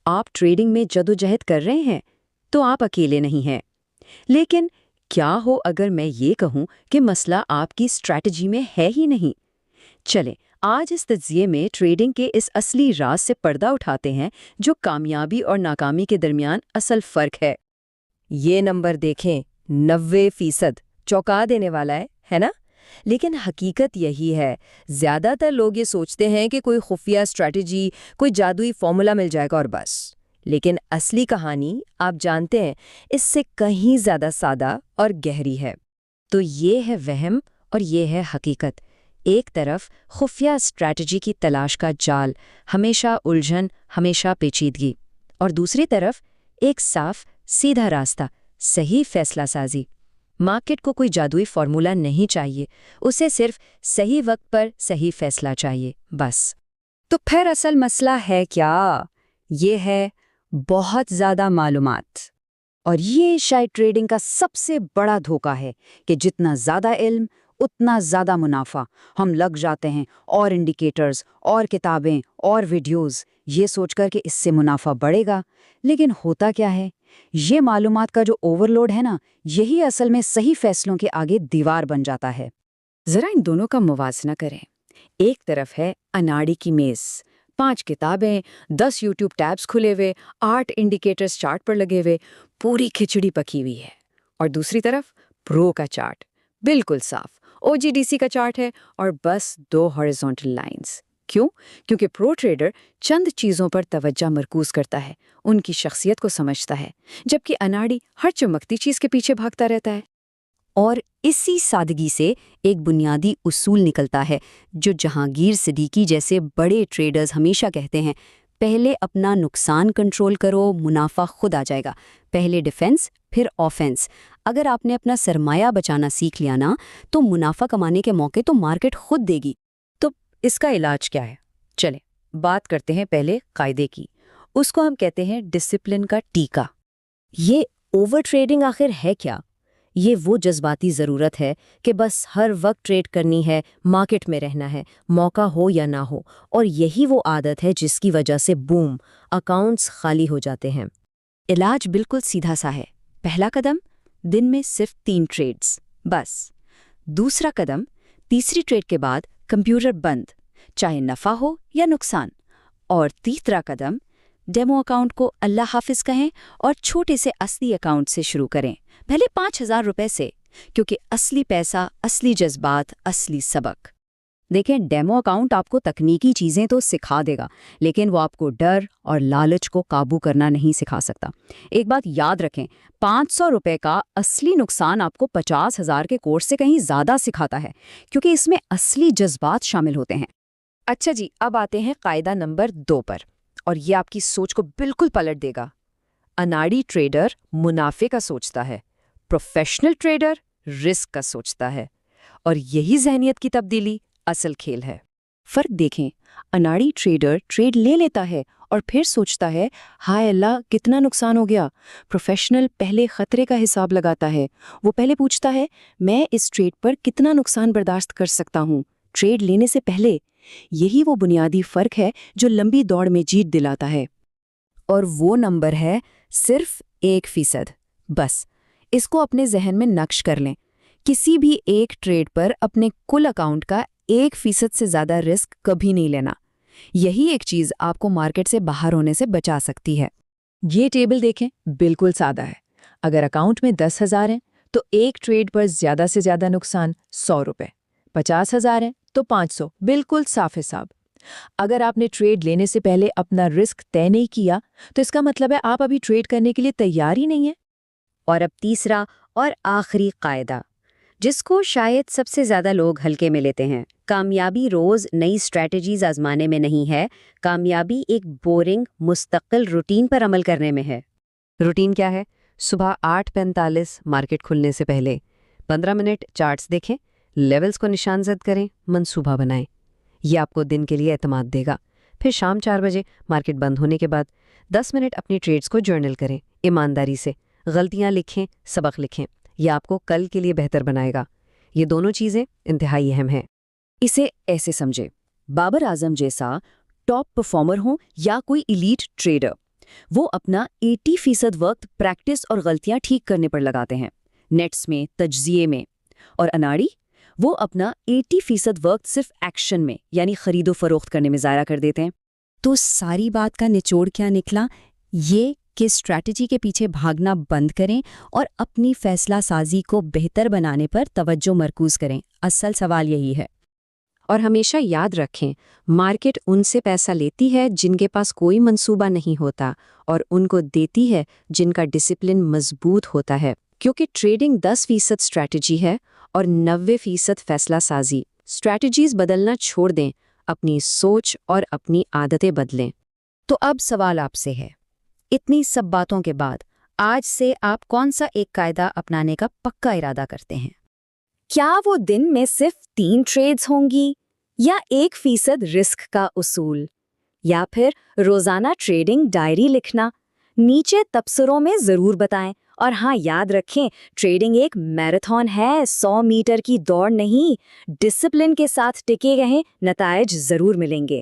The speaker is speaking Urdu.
آپ ٹریڈنگ میں جدوجہد کر رہے ہیں تو آپ اکیلے نہیں ہیں۔ لیکن کیا ہو اگر میں یہ کہوں کہ مسئلہ آپ کی اسٹریٹجی میں ہے ہی نہیں؟ چلیں آج اس تجزیے میں ٹریڈنگ کے اس اصلی راز سے پردہ اٹھاتے ہیں جو کامیابی اور ناکامی کے درمیان اصل فرق ہے۔ یہ نمبر دیکھیں، 90%، چونکا دینے والا ہے نا؟ لیکن حقیقت یہی ہے، زیادہ تر لوگ یہ سوچتے ہیں کہ کوئی خفیہ اسٹریٹجی، کوئی جادوئی فارمولا مل جائے گا اور بس۔ لیکن اصلی کہانی آپ جانتے ہیں اس سے کہیں زیادہ سادہ اور گہری ہے۔ تو یہ ہے وہم اور یہ ہے حقیقت۔ ایک طرف خفیہ اسٹریٹجی کی تلاش کا جال، ہمیشہ الجھن، ہمیشہ پیچیدگی، اور دوسری طرف ایک صاف سیدھا راستہ، صحیح فیصلہ سازی۔ مارکیٹ کو کوئی جادوئی فارمولا نہیں چاہیے، اسے صرف صحیح وقت پر صحیح فیصلہ چاہیے، بس۔ تو پھر اصل مسئلہ ہے کیا؟ یہ ہے بہت زیادہ معلومات۔ اور یہ شاید ٹریڈنگ کا سب سے بڑا دھوکہ ہے کہ جتنا زیادہ علم اتنا زیادہ منافع۔ ہم لگ جاتے ہیں اور انڈیکیٹرز اور کتابیں اور ویڈیوز یہ سوچ کر کہ اس سے منافع بڑھے گا، لیکن ہوتا کیا ہے؟ یہ معلومات کا جو اوور لوڈ ہے نا، یہی اصل میں صحیح فیصلوں کے آگے دیوار بن جاتا ہے۔ ذرا ان دونوں کا موازنہ کریں۔ ایک طرف ہے اناڑی کی میز، 5 کتابیں، 10 یوٹیوب ٹیبز کھلے ہوئے، 8 انڈیکیٹرز چارٹ پر لگے ہوئے، پوری کھچڑی پکی ہوئی ہے۔ اور دوسری طرف پرو کا چارٹ، بالکل صاف OGDC کا چارٹ ہے اور بس 2 ہاریزونٹل لائنز۔ کیوں؟ کیونکہ پرو ٹریڈر چند چیزوں پر توجہ مرکوز کرتا ہے، ان کی شخصیت کو سمجھتا ہے، جبکہ اناڑی ہر چمکتی چیز کے پیچھے بھاگتا رہتا ہے۔ اور اسی سادگی سے ایک بنیادی اصول نکلتا ہے جو جہانگیر صدیقی جیسے بڑے ٹریڈرز ہمیشہ کہتے ہیں: پہلے اپنا نقصان کنٹرول کرو، منافع خود آ جائے گا۔ پہلے ڈیفنس پھر آفنس۔ اگر آپ نے اپنا سرمایہ بچانا سیکھ لیا نا، تو منافع کمانے کے موقع تو مارکیٹ خود دے گی۔ تو اس کا علاج کیا ہے؟ چلیں بات کرتے ہیں پہلے قاعدے کی۔ اس کو ہم کہتے ہیں ڈسپلن کا ٹیکا۔ یہ اوور ٹریڈنگ آخر ہے کیا؟ یہ وہ جذباتی ضرورت ہے کہ بس ہر وقت ٹریڈ کرنی ہے، مارکیٹ میں رہنا ہے، موقع ہو یا نہ ہو، اور یہی وہ عادت ہے جس کی وجہ سے بوم، اکاؤنٹس خالی ہو جاتے ہیں۔ علاج بالکل سیدھا سا ہے۔ پہلا قدم، دن میں صرف 3 ٹریڈز، بس۔ دوسرا قدم، تیسری ٹریڈ کے بعد کمپیوٹر بند، چاہے نفع ہو یا نقصان۔ اور تیسرا قدم، ڈیمو اکاؤنٹ کو اللہ حافظ کہیں اور چھوٹے سے اصلی اکاؤنٹ سے شروع کریں، پہلے 5,000 روپے سے، کیونکہ اصلی پیسہ، اصلی جذبات، اصلی سبق۔ دیکھیں، ڈیمو اکاؤنٹ آپ کو تکنیکی چیزیں تو سکھا دے گا، لیکن وہ آپ کو ڈر اور لالچ کو قابو کرنا نہیں سکھا سکتا۔ ایک بات یاد رکھیں، 500 روپے کا اصلی نقصان آپ کو 50,000 کے کورس سے کہیں زیادہ سکھاتا ہے، کیونکہ اس میں اصلی جذبات شامل ہوتے ہیں۔ اچھا جی، اب آتے ہیں قاعدہ نمبر 2 پر، اور یہ آپ کی سوچ کو بالکل پلٹ دے گا۔ اناڑی ٹریڈر منافع کا سوچتا ہے، پروفیشنل ٹریڈر رسک کا سوچتا ہے، اور یہی ذہنیت کی تبدیلی اصل کھیل ہے۔ فرق دیکھیں، اناڑی ٹریڈر ٹریڈ لے لیتا ہے اور پھر سوچتا ہے ہائے اللہ کتنا نقصان ہو گیا۔ پروفیشنل پہلے خطرے کا حساب لگاتا ہے، وہ پہلے پوچھتا ہے میں اس ٹریڈ پر کتنا نقصان برداشت کر سکتا ہوں، ٹریڈ لینے سے پہلے۔ یہی وہ بنیادی فرق ہے جو لمبی دوڑ میں جیت دلاتا ہے۔ اور وہ نمبر ہے صرف 1%۔ بس اس کو اپنے ذہن میں نقش کر لیں۔ کسی بھی ایک ٹریڈ پر اپنے کل اکاؤنٹ کا 1% سے زیادہ رسک کبھی نہیں لینا۔ یہی ایک چیز آپ کو مارکیٹ سے باہر ہونے سے بچا سکتی ہے۔ یہ ٹیبل دیکھیں، بالکل سادہ ہے۔ اگر اکاؤنٹ میں 10,000 ہیں تو ایک ٹریڈ پر زیادہ سے زیادہ نقصان 100 روپے، 50,000 ہیں تو 500، بالکل صاف حساب۔ اگر آپ نے ٹریڈ لینے سے پہلے اپنا رسک طے نہیں کیا تو اس کا مطلب ہے آپ ابھی ٹریڈ کرنے کے لیے تیار ہی نہیں ہیں۔ اور اب تیسرا اور آخری قاعدہ، جس کو شاید سب سے زیادہ لوگ ہلکے میں لیتے ہیں۔ کامیابی روز نئی اسٹریٹجیز آزمانے میں نہیں ہے، کامیابی ایک بورنگ مستقل روٹین پر عمل کرنے میں ہے۔ روٹین کیا ہے؟ صبح 8:45 مارکیٹ کھلنے سے پہلے 15 منٹ چارٹس دیکھیں، لیولز کو نشان زد کریں، منصوبہ بنائیں۔ یہ آپ کو دن کے لیے اعتماد دے گا۔ پھر شام 4 بجے مارکیٹ بند ہونے کے بعد 10 منٹ اپنی ٹریڈز کو جرنل کریں، ایمانداری سے غلطیاں لکھیں، سبق لکھیں۔ یہ آپ کو کل کے لیے بہتر بنائے گا۔ یہ دونوں چیزیں انتہائی اہم ہیں۔ اسے ایسے سمجھے، بابر اعظم جیسا ٹاپ پرفارمر ہوں یا کوئی ایلیٹ ٹریڈر، وہ اپنا 80% وقت پریکٹس اور غلطیاں ٹھیک کرنے پر لگاتے ہیں، نیٹس میں، تجزیے میں۔ اور اناڑی، وہ اپنا 80% وقت صرف ایکشن میں یعنی خرید و فروخت کرنے میں ضائع کر دیتے ہیں۔ تو ساری بات کا نچوڑ کیا نکلا؟ یہ کہ اسٹریٹجی کے پیچھے بھاگنا بند کریں اور اپنی فیصلہ سازی کو بہتر بنانے پر توجہ مرکوز کریں۔ اصل سوال یہی ہے۔ اور ہمیشہ یاد رکھیں، مارکیٹ ان سے پیسہ لیتی ہے جن کے پاس کوئی منصوبہ نہیں ہوتا، اور ان کو دیتی ہے جن کا ڈسپلن مضبوط ہوتا ہے، کیونکہ ٹریڈنگ 10% اسٹریٹجی ہے اور 90% فیصلہ سازی۔ اسٹریٹجیز بدلنا چھوڑ دیں، اپنی سوچ اور اپنی عادتیں بدلیں۔ تو اب سوال آپ سے ہے، اتنی سب باتوں کے بعد آج سے آپ کون سا ایک قاعدہ اپنانے کا پکا ارادہ کرتے ہیں؟ کیا وہ دن میں صرف 3 ٹریڈز ہوں گی، یا 1% رسک کا اصول، یا پھر روزانہ ٹریڈنگ ڈائری لکھنا؟ نیچے تبصروں میں ضرور بتائیں۔ اور ہاں، یاد رکھیں، ٹریڈنگ ایک میراتھن ہے، 100 میٹر کی دوڑ نہیں۔ ڈسپلن کے ساتھ ٹکے رہیں، نتائج ضرور ملیں گے۔